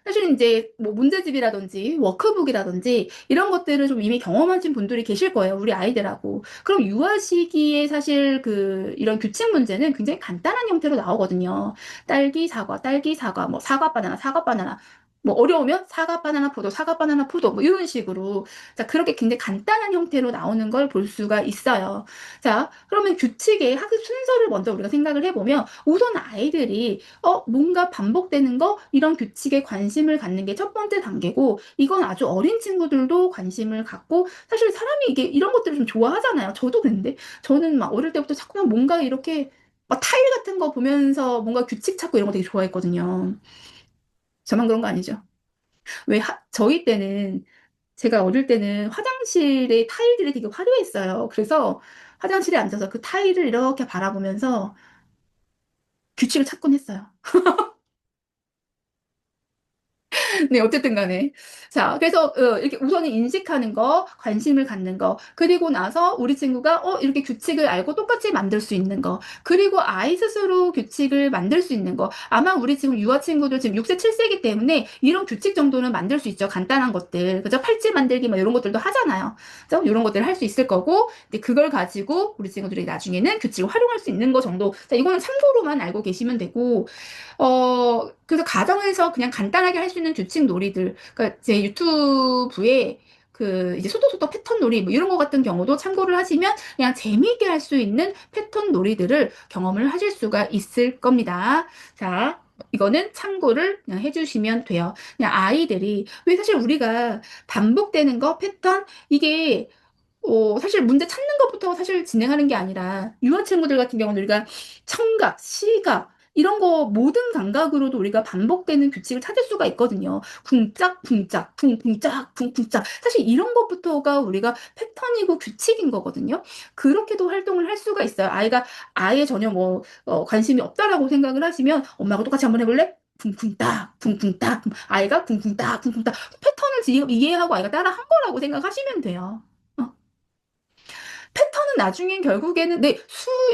[SPEAKER 1] 사실 이제 뭐 문제집이라든지 워크북이라든지 이런 것들을 좀 이미 경험하신 분들이 계실 거예요. 우리 아이들하고. 그럼 유아 시기에 사실 이런 규칙 문제는 굉장히 간단한 형태로 나오거든요. 딸기, 사과, 뭐 사과, 바나나. 뭐 어려우면 사과, 바나나, 포도 뭐 이런 식으로 자, 그렇게 굉장히 간단한 형태로 나오는 걸 볼 수가 있어요. 자, 그러면 규칙의 학습 순서를 먼저 우리가 생각을 해보면 우선 아이들이 뭔가 반복되는 거, 이런 규칙에 관심을 갖는 게 첫 번째 단계고, 이건 아주 어린 친구들도 관심을 갖고, 사실 사람이 이게 이런 것들을 좀 좋아하잖아요. 저도 그런데, 저는 막 어릴 때부터 자꾸만 뭔가 이렇게, 막 타일 같은 거 보면서 뭔가 규칙 찾고 이런 거 되게 좋아했거든요. 저만 그런 거 아니죠? 저희 때는, 제가 어릴 때는 화장실의 타일들이 되게 화려했어요. 그래서 화장실에 앉아서 그 타일을 이렇게 바라보면서 규칙을 찾곤 했어요. 네, 어쨌든 간에. 자, 그래서 이렇게 우선은 인식하는 거, 관심을 갖는 거, 그리고 나서 우리 친구가 이렇게 규칙을 알고 똑같이 만들 수 있는 거, 그리고 아이 스스로 규칙을 만들 수 있는 거. 아마 우리 지금 유아 친구들 지금 6세, 7세이기 때문에 이런 규칙 정도는 만들 수 있죠. 간단한 것들. 그죠? 팔찌 만들기 뭐 이런 것들도 하잖아요. 그죠? 이런 것들을 할 수 있을 거고, 근데 그걸 가지고 우리 친구들이 나중에는 규칙을 활용할 수 있는 거 정도. 자, 이거는 참고로만 알고 계시면 되고, 그래서 가정에서 그냥 간단하게 할 수 있는 규칙 놀이들, 그러니까 제 유튜브에 이제 소떡소떡 패턴 놀이, 뭐 이런 거 같은 경우도 참고를 하시면 그냥 재미있게 할 수 있는 패턴 놀이들을 경험을 하실 수가 있을 겁니다. 자, 이거는 참고를 그냥 해주시면 돼요. 그냥 아이들이, 왜 사실 우리가 반복되는 거, 패턴, 이게 사실 문제 찾는 것부터 사실 진행하는 게 아니라, 유아 친구들 같은 경우는 우리가 청각, 시각, 이런 거 모든 감각으로도 우리가 반복되는 규칙을 찾을 수가 있거든요. 쿵짝, 쿵짝, 쿵쿵짝, 쿵쿵짝. 사실 이런 것부터가 우리가 패턴이고 규칙인 거거든요. 그렇게도 활동을 할 수가 있어요. 아이가 아예 전혀 뭐, 관심이 없다라고 생각을 하시면 엄마하고 똑같이 한번 해볼래? 쿵쿵딱, 쿵쿵딱. 아이가 쿵쿵딱, 쿵쿵딱. 패턴을 이해하고 아이가 따라 한 거라고 생각하시면 돼요. 어. 패턴은 나중엔 결국에는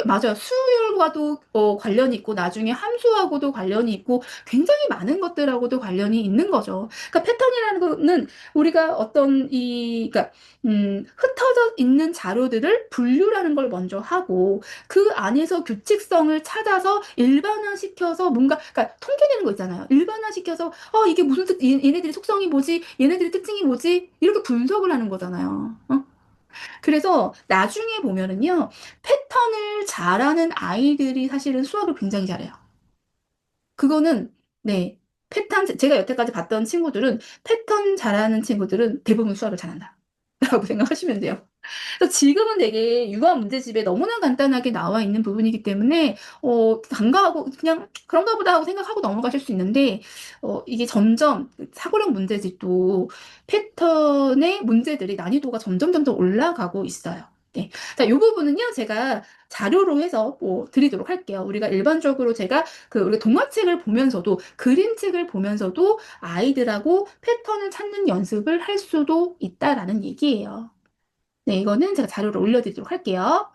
[SPEAKER 1] 맞아요. 수열과도 관련이 있고 나중에 함수하고도 관련이 있고 굉장히 많은 것들하고도 관련이 있는 거죠. 그러니까 패턴이라는 거는 우리가 그러니까 흩어져 있는 자료들을 분류라는 걸 먼저 하고 그 안에서 규칙성을 찾아서 일반화시켜서 뭔가 그러니까 통계내는 거 있잖아요. 일반화시켜서 이게 무슨 얘네들의 속성이 뭐지? 얘네들의 특징이 뭐지? 이렇게 분석을 하는 거잖아요. 그래서 나중에 보면은요, 패턴을 잘하는 아이들이 사실은 수학을 굉장히 잘해요. 그거는, 네, 제가 여태까지 봤던 친구들은 패턴 잘하는 친구들은 대부분 수학을 잘한다. 라고 생각하시면 돼요. 그래서 지금은 되게 유아 문제집에 너무나 간단하게 나와 있는 부분이기 때문에 간과하고 그냥 그런가 보다 하고 생각하고 넘어가실 수 있는데 이게 점점 사고력 문제집도 패턴의 문제들이 난이도가 점점 올라가고 있어요. 네. 자, 이 부분은요, 제가 자료로 해서 뭐 드리도록 할게요. 우리가 일반적으로 제가 우리가 동화책을 보면서도, 그림책을 보면서도 아이들하고 패턴을 찾는 연습을 할 수도 있다라는 얘기예요. 네, 이거는 제가 자료를 올려드리도록 할게요.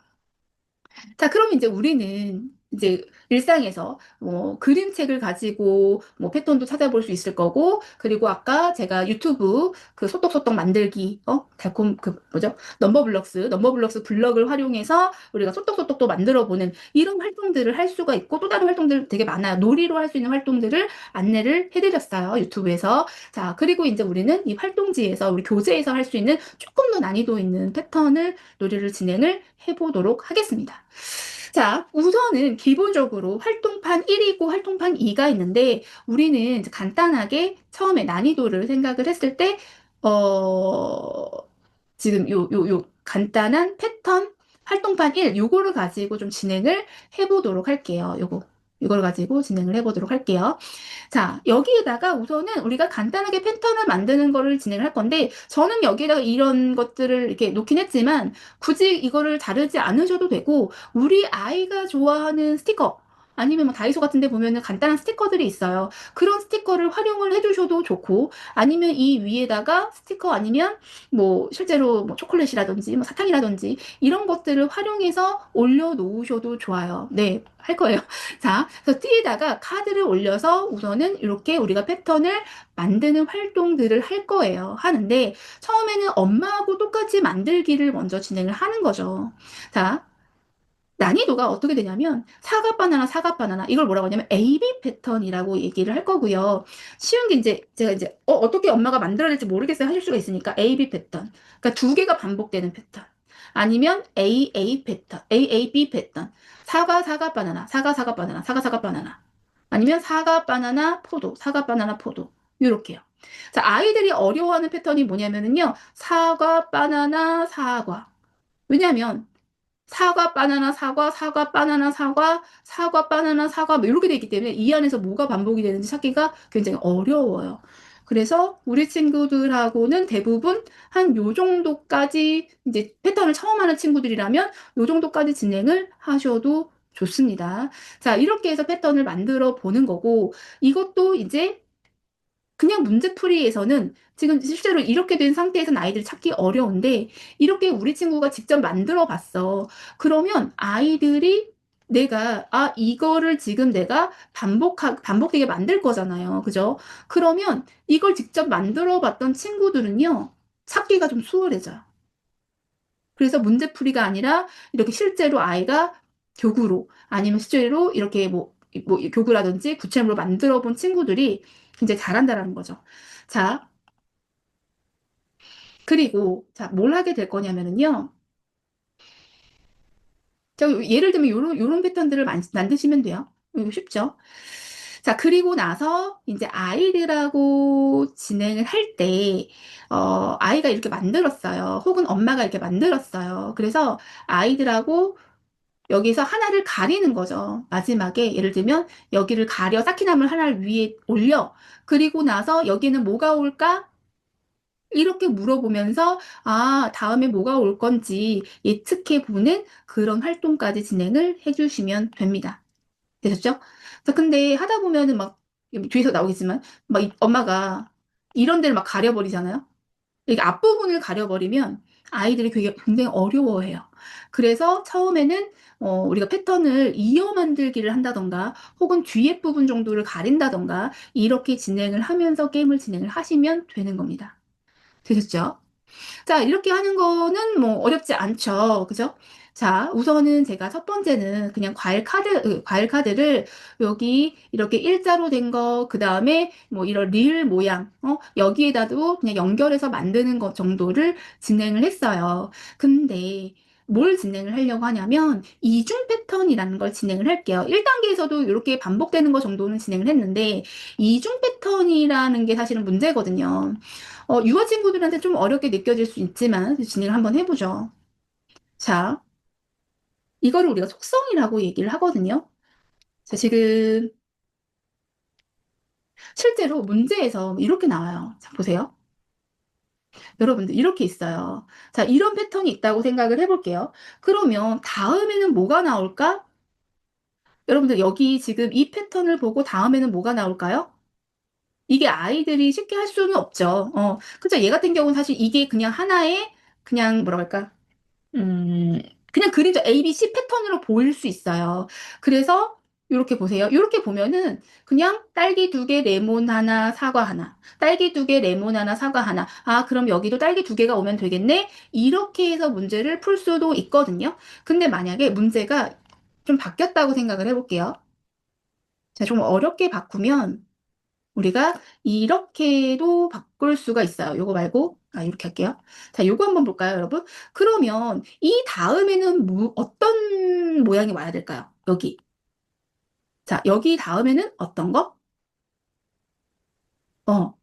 [SPEAKER 1] 자, 그럼 이제 우리는 이제 일상에서 뭐 그림책을 가지고 뭐 패턴도 찾아볼 수 있을 거고, 그리고 아까 제가 유튜브 소떡소떡 만들기, 달콤 뭐죠? 넘버블럭스 블럭을 활용해서 우리가 소떡소떡도 만들어 보는 이런 활동들을 할 수가 있고, 또 다른 활동들 되게 많아요. 놀이로 할 수 있는 활동들을 안내를 해드렸어요. 유튜브에서. 자, 그리고 이제 우리는 이 활동지에서 우리 교재에서 할 수 있는 조금 더 난이도 있는 패턴을 놀이를 진행을 해보도록 하겠습니다. 자, 우선은 기본적으로 활동판 1이고 활동판 2가 있는데, 우리는 이제 간단하게 처음에 난이도를 생각을 했을 때, 어, 지금 요 간단한 패턴 활동판 1, 요거를 가지고 좀 진행을 해보도록 할게요. 이걸 가지고 진행을 해보도록 할게요. 자, 여기에다가 우선은 우리가 간단하게 패턴을 만드는 거를 진행할 건데, 저는 여기에다가 이런 것들을 이렇게 놓긴 했지만, 굳이 이거를 다르지 않으셔도 되고, 우리 아이가 좋아하는 스티커, 아니면 뭐 다이소 같은 데 보면은 간단한 스티커들이 있어요. 그런 스티커를 활용을 해주셔도 좋고, 아니면 이 위에다가 스티커 아니면 뭐 실제로 뭐 초콜릿이라든지 뭐 사탕이라든지 이런 것들을 활용해서 올려놓으셔도 좋아요. 네, 할 거예요. 자, 그래서 띠에다가 카드를 올려서 우선은 이렇게 우리가 패턴을 만드는 활동들을 할 거예요. 하는데, 처음에는 엄마하고 똑같이 만들기를 먼저 진행을 하는 거죠. 자, 난이도가 어떻게 되냐면 사과 바나나 사과 바나나 이걸 뭐라고 하냐면 AB 패턴이라고 얘기를 할 거고요. 쉬운 게 이제 제가 이제 어떻게 엄마가 만들어야 될지 모르겠어요 하실 수가 있으니까 AB 패턴. 그러니까 두 개가 반복되는 패턴. 아니면 AA 패턴, AAB 패턴. 사과 사과 바나나 사과 사과 바나나 사과 사과 바나나. 아니면 사과 바나나 포도 사과 바나나 포도. 요렇게요. 자, 아이들이 어려워하는 패턴이 뭐냐면은요. 사과 바나나 사과. 왜냐면 사과, 바나나, 사과, 사과, 바나나, 사과, 사과, 바나나, 사과, 뭐 이렇게 돼 있기 때문에 이 안에서 뭐가 반복이 되는지 찾기가 굉장히 어려워요. 그래서 우리 친구들하고는 대부분 한 요 정도까지 이제 패턴을 처음 하는 친구들이라면 요 정도까지 진행을 하셔도 좋습니다. 자, 이렇게 해서 패턴을 만들어 보는 거고, 이것도 이제 그냥 문제풀이에서는 지금 실제로 이렇게 된 상태에서는 아이들 찾기 어려운데, 이렇게 우리 친구가 직접 만들어 봤어. 그러면 아이들이 이거를 지금 내가 반복되게 만들 거잖아요. 그죠? 그러면 이걸 직접 만들어 봤던 친구들은요, 찾기가 좀 수월해져요. 그래서 문제풀이가 아니라 이렇게 실제로 아이가 교구로 아니면 실제로 이렇게 뭐 교구라든지 구체물로 만들어 본 친구들이 굉장히 잘한다라는 거죠. 자, 그리고 자, 뭘 하게 될 거냐면은요. 자, 예를 들면 요런 패턴들을 만드시면 돼요. 이거 쉽죠? 자, 그리고 나서 이제 아이들하고 진행을 할 때, 아이가 이렇게 만들었어요. 혹은 엄마가 이렇게 만들었어요. 그래서 아이들하고 여기서 하나를 가리는 거죠. 마지막에 예를 들면 여기를 가려 쌓기나물 하나를 위에 올려. 그리고 나서 여기는 뭐가 올까? 이렇게 물어보면서 다음에 뭐가 올 건지 예측해 보는 그런 활동까지 진행을 해주시면 됩니다. 되셨죠? 자, 근데 하다 보면은 막 뒤에서 나오겠지만 막 엄마가 이런 데를 막 가려버리잖아요. 이게 앞부분을 가려버리면 아이들이 굉장히 어려워해요. 그래서 처음에는 우리가 패턴을 이어 만들기를 한다던가 혹은 뒤에 부분 정도를 가린다던가 이렇게 진행을 하면서 게임을 진행을 하시면 되는 겁니다. 되셨죠? 자, 이렇게 하는 거는 뭐 어렵지 않죠. 그죠? 자, 우선은 제가 첫 번째는 그냥 과일 카드를 여기 이렇게 일자로 된 거, 그 다음에 뭐 이런 릴 모양, 여기에다도 그냥 연결해서 만드는 것 정도를 진행을 했어요. 근데 뭘 진행을 하려고 하냐면 이중 패턴이라는 걸 진행을 할게요. 1단계에서도 이렇게 반복되는 거 정도는 진행을 했는데 이중 패턴이라는 게 사실은 문제거든요. 유아 친구들한테 좀 어렵게 느껴질 수 있지만 진행을 한번 해보죠. 자, 이거를 우리가 속성이라고 얘기를 하거든요. 자, 지금 실제로 문제에서 이렇게 나와요. 자, 보세요. 여러분들 이렇게 있어요. 자, 이런 패턴이 있다고 생각을 해볼게요. 그러면 다음에는 뭐가 나올까? 여러분들 여기 지금 이 패턴을 보고 다음에는 뭐가 나올까요? 이게 아이들이 쉽게 할 수는 없죠. 그죠? 얘 같은 경우는 사실 이게 그냥 하나의 그냥 뭐라 할까? 음, 그냥 그림자 ABC 패턴으로 보일 수 있어요. 그래서 이렇게 보세요. 이렇게 보면은 그냥 딸기 두 개, 레몬 하나, 사과 하나. 딸기 두 개, 레몬 하나, 사과 하나. 아, 그럼 여기도 딸기 두 개가 오면 되겠네? 이렇게 해서 문제를 풀 수도 있거든요. 근데 만약에 문제가 좀 바뀌었다고 생각을 해볼게요. 자, 좀 어렵게 바꾸면 우리가 이렇게도 바꿀 수가 있어요. 요거 말고, 이렇게 할게요. 자, 요거 한번 볼까요, 여러분? 그러면 이 다음에는 어떤 모양이 와야 될까요? 여기. 자, 여기 다음에는 어떤 거? 어,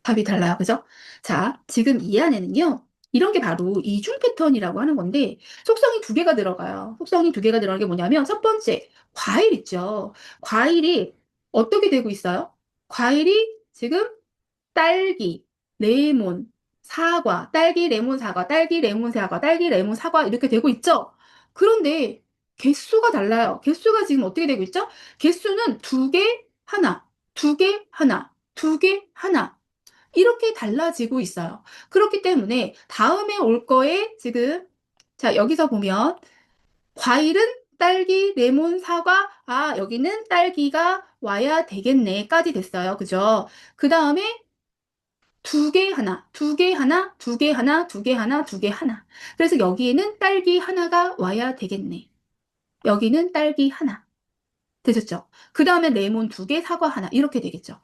[SPEAKER 1] 답이 달라요. 그죠? 자, 지금 이 안에는요, 이런 게 바로 이중 패턴이라고 하는 건데, 속성이 두 개가 들어가요. 속성이 두 개가 들어가는 게 뭐냐면, 첫 번째, 과일 있죠. 과일이 어떻게 되고 있어요? 과일이 지금 딸기, 레몬, 사과, 딸기, 레몬, 사과, 딸기, 레몬, 사과, 딸기, 레몬, 사과 이렇게 되고 있죠? 그런데 개수가 달라요. 개수가 지금 어떻게 되고 있죠? 개수는 두 개, 하나, 두 개, 하나, 두 개, 하나. 이렇게 달라지고 있어요. 그렇기 때문에 다음에 올 거에 지금, 자, 여기서 보면 과일은 딸기, 레몬, 사과, 여기는 딸기가 와야 되겠네까지 됐어요. 그죠? 그 다음에 두 개 하나, 두 개 하나, 두 개 하나, 두 개 하나, 두 개 하나. 그래서 여기에는 딸기 하나가 와야 되겠네. 여기는 딸기 하나. 되셨죠? 그 다음에 레몬 두 개, 사과 하나. 이렇게 되겠죠.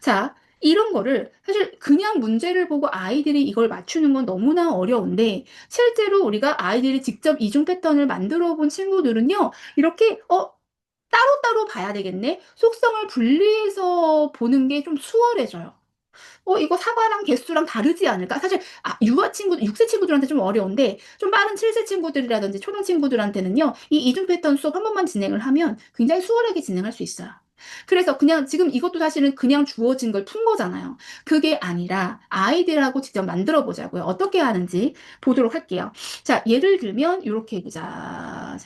[SPEAKER 1] 자, 이런 거를 사실 그냥 문제를 보고 아이들이 이걸 맞추는 건 너무나 어려운데 실제로 우리가 아이들이 직접 이중 패턴을 만들어 본 친구들은요. 이렇게 따로따로 봐야 되겠네. 속성을 분리해서 보는 게 좀 수월해져요. 이거 사과랑 개수랑 다르지 않을까? 사실, 유아 친구, 6세 친구들한테 좀 어려운데, 좀 빠른 7세 친구들이라든지 초등 친구들한테는요, 이 이중 패턴 수업 한 번만 진행을 하면 굉장히 수월하게 진행할 수 있어요. 그래서 그냥 지금 이것도 사실은 그냥 주어진 걸 푼 거잖아요. 그게 아니라 아이들하고 직접 만들어 보자고요. 어떻게 하는지 보도록 할게요. 자, 예를 들면, 이렇게 해보자.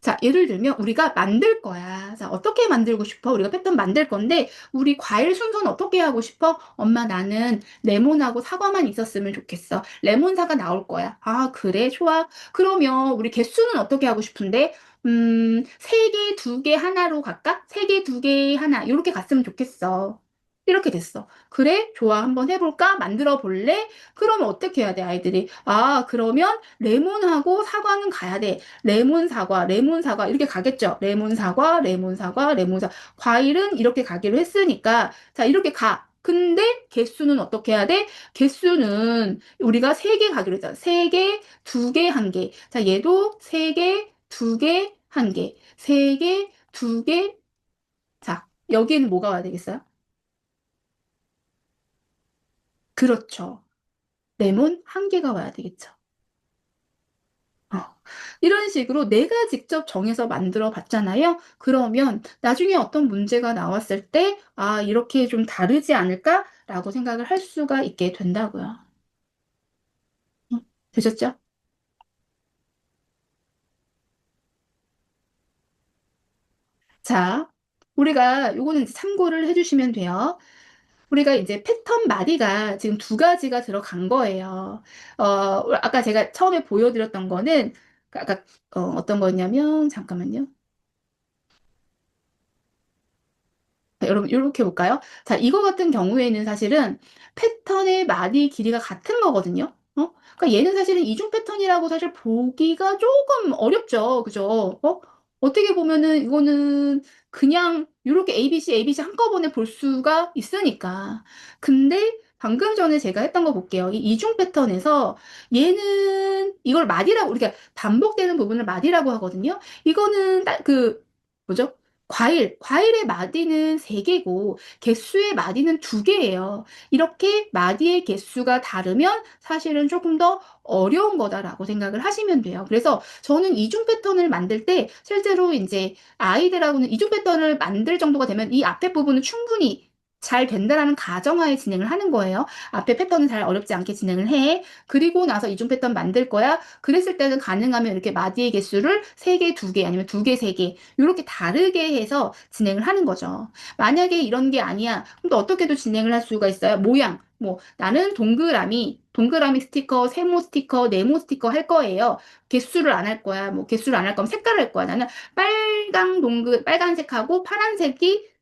[SPEAKER 1] 자, 예를 들면 우리가 만들 거야. 자, 어떻게 만들고 싶어? 우리가 패턴 만들 건데 우리 과일 순서는 어떻게 하고 싶어? 엄마 나는 레몬하고 사과만 있었으면 좋겠어. 레몬 사과 나올 거야. 아, 그래? 좋아. 그러면 우리 개수는 어떻게 하고 싶은데? 세 개, 두 개, 하나로 갈까? 세 개, 두 개, 하나. 이렇게 갔으면 좋겠어. 이렇게 됐어. 그래? 좋아. 한번 해볼까? 만들어 볼래? 그러면 어떻게 해야 돼, 아이들이? 그러면 레몬하고 사과는 가야 돼. 레몬 사과, 레몬 사과 이렇게 가겠죠. 레몬 사과, 레몬 사과, 레몬 사과. 과일은 이렇게 가기로 했으니까 자, 이렇게 가. 근데 개수는 어떻게 해야 돼? 개수는 우리가 세 개 가기로 했잖아. 세 개, 두 개, 한 개. 자, 얘도 세 개, 두 개, 한 개. 세 개, 두 개. 자, 여기는 뭐가 와야 되겠어요? 그렇죠. 레몬 한 개가 와야 되겠죠. 어. 이런 식으로 내가 직접 정해서 만들어 봤잖아요. 그러면 나중에 어떤 문제가 나왔을 때, 이렇게 좀 다르지 않을까라고 생각을 할 수가 있게 된다고요. 되셨죠? 자, 우리가 요거는 이제 참고를 해주시면 돼요. 우리가 이제 패턴 마디가 지금 두 가지가 들어간 거예요. 아까 제가 처음에 보여드렸던 거는, 아까, 어떤 거였냐면, 잠깐만요. 자, 여러분, 이렇게 볼까요? 자, 이거 같은 경우에는 사실은 패턴의 마디 길이가 같은 거거든요. 그러니까 얘는 사실은 이중 패턴이라고 사실 보기가 조금 어렵죠. 그죠? 어떻게 보면은 이거는 그냥 이렇게 ABC 한꺼번에 볼 수가 있으니까. 근데 방금 전에 제가 했던 거 볼게요. 이 이중 패턴에서 얘는 이걸 마디라고, 우리가 반복되는 부분을 마디라고 하거든요. 이거는 뭐죠? 과일의 마디는 3개고 개수의 마디는 2개예요. 이렇게 마디의 개수가 다르면 사실은 조금 더 어려운 거다라고 생각을 하시면 돼요. 그래서 저는 이중 패턴을 만들 때 실제로 이제 아이들하고는 이중 패턴을 만들 정도가 되면 이 앞에 부분은 충분히 잘 된다라는 가정하에 진행을 하는 거예요. 앞에 패턴은 잘 어렵지 않게 진행을 해. 그리고 나서 이중 패턴 만들 거야. 그랬을 때는 가능하면 이렇게 마디의 개수를 3개, 2개, 아니면 2개, 3개 이렇게 다르게 해서 진행을 하는 거죠. 만약에 이런 게 아니야. 그럼 또 어떻게도 진행을 할 수가 있어요. 모양. 뭐 나는 동그라미 스티커, 세모 스티커, 네모 스티커 할 거예요. 개수를 안 할 거야. 뭐 개수를 안 할 거면 색깔을 할 거야. 나는 빨간색하고 파란색이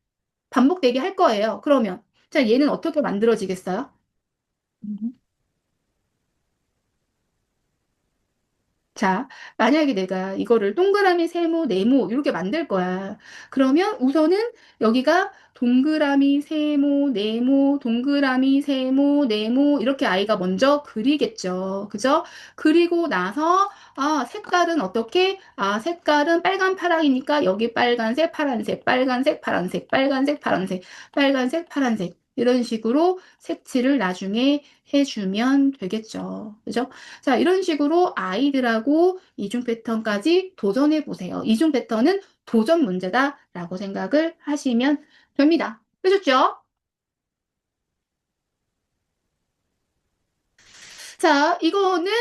[SPEAKER 1] 반복되게 할 거예요. 그러면 자, 얘는 어떻게 만들어지겠어요? 음. 자, 만약에 내가 이거를 동그라미, 세모, 네모 이렇게 만들 거야. 그러면 우선은 여기가 동그라미, 세모, 네모, 동그라미, 세모, 네모 이렇게 아이가 먼저 그리겠죠. 그죠? 그리고 나서 색깔은 어떻게? 색깔은 빨간, 파랑이니까 여기 빨간색, 파란색, 빨간색, 파란색, 빨간색, 파란색, 빨간색, 파란색 이런 식으로 색칠을 나중에 해주면 되겠죠. 그죠? 자, 이런 식으로 아이들하고 이중 패턴까지 도전해 보세요. 이중 패턴은 도전 문제다라고 생각을 하시면 됩니다. 되셨죠? 자, 이거는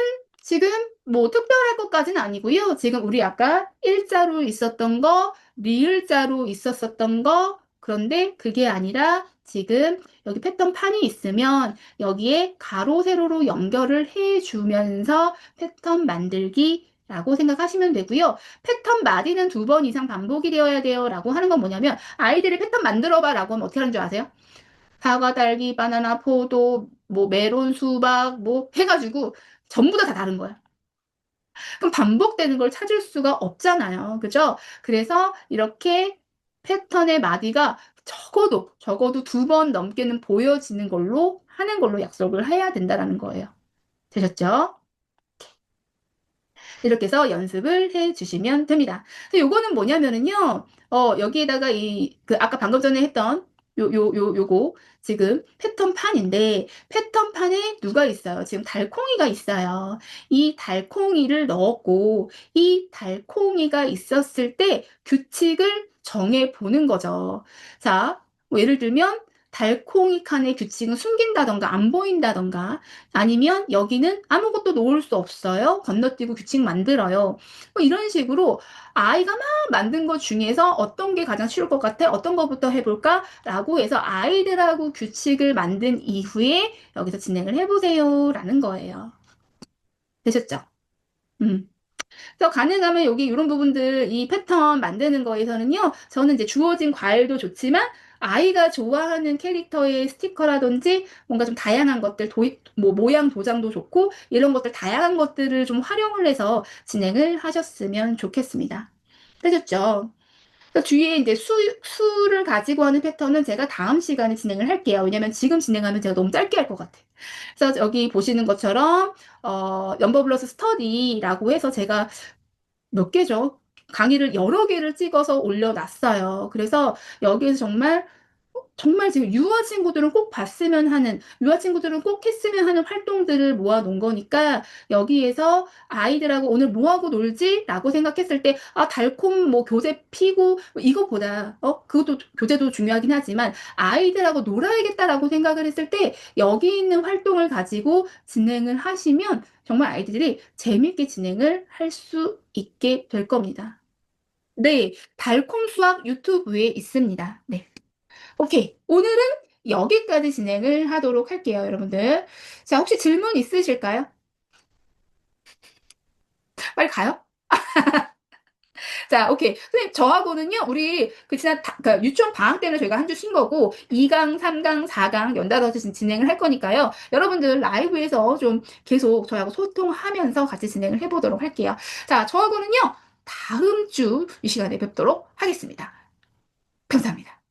[SPEAKER 1] 지금 뭐 특별할 것까지는 아니고요. 지금 우리 아까 일자로 있었던 거, 리을자로 있었었던 거, 그런데 그게 아니라 지금 여기 패턴판이 있으면 여기에 가로, 세로로 연결을 해주면서 패턴 만들기라고 생각하시면 되고요. 패턴 마디는 2번 이상 반복이 되어야 돼요 라고 하는 건 뭐냐면 아이들이 패턴 만들어봐 라고 하면 어떻게 하는 줄 아세요? 사과, 딸기, 바나나, 포도, 뭐 메론, 수박, 뭐 해가지고 전부 다 다른 거야. 그럼 반복되는 걸 찾을 수가 없잖아요. 그죠? 그래서 이렇게 패턴의 마디가 적어도 2번 넘게는 보여지는 걸로 하는 걸로 약속을 해야 된다라는 거예요. 되셨죠? 이렇게 해서 연습을 해 주시면 됩니다. 근데 요거는 뭐냐면은요, 여기에다가 아까 방금 전에 했던 요거, 지금 패턴판인데, 패턴판에 누가 있어요? 지금 달콩이가 있어요. 이 달콩이를 넣었고, 이 달콩이가 있었을 때 규칙을 정해 보는 거죠. 자, 뭐 예를 들면, 달콩이 칸의 규칙은 숨긴다던가 안 보인다던가 아니면 여기는 아무것도 놓을 수 없어요. 건너뛰고 규칙 만들어요. 뭐 이런 식으로 아이가 막 만든 것 중에서 어떤 게 가장 쉬울 것 같아? 어떤 것부터 해볼까? 라고 해서 아이들하고 규칙을 만든 이후에 여기서 진행을 해보세요. 라는 거예요. 되셨죠? 음. 그래서 가능하면 여기 이런 부분들 이 패턴 만드는 거에서는요. 저는 이제 주어진 과일도 좋지만 아이가 좋아하는 캐릭터의 스티커라든지 뭔가 좀 다양한 것들 뭐 모양 도장도 좋고 이런 것들 다양한 것들을 좀 활용을 해서 진행을 하셨으면 좋겠습니다. 되셨죠? 그래서 뒤에 이제 수를 가지고 하는 패턴은 제가 다음 시간에 진행을 할게요. 왜냐면 지금 진행하면 제가 너무 짧게 할 것 같아요. 그래서 여기 보시는 것처럼 넘버블러스 스터디라고 해서 제가 몇 개죠? 강의를 여러 개를 찍어서 올려놨어요. 그래서 여기에서 정말 지금 유아 친구들은 꼭 봤으면 하는, 유아 친구들은 꼭 했으면 하는 활동들을 모아 놓은 거니까 여기에서 아이들하고 오늘 뭐 하고 놀지? 라고 생각했을 때, 달콤 뭐 교재 피고, 뭐 이것보다, 그것도 교재도 중요하긴 하지만 아이들하고 놀아야겠다라고 생각을 했을 때 여기 있는 활동을 가지고 진행을 하시면 정말 아이들이 재밌게 진행을 할 수 있게 될 겁니다. 네, 달콤 수학 유튜브에 있습니다. 네. 오케이. 오늘은 여기까지 진행을 하도록 할게요, 여러분들. 자, 혹시 질문 있으실까요? 빨리 가요. 자, 오케이. 선생님, 저하고는요, 우리 그러니까 유치원 방학 때는 저희가 한 주 쉰 거고, 2강, 3강, 4강 연달아서 진행을 할 거니까요. 여러분들 라이브에서 좀 계속 저하고 소통하면서 같이 진행을 해보도록 할게요. 자, 저하고는요, 다음 주 이 시간에 뵙도록 하겠습니다. 감사합니다.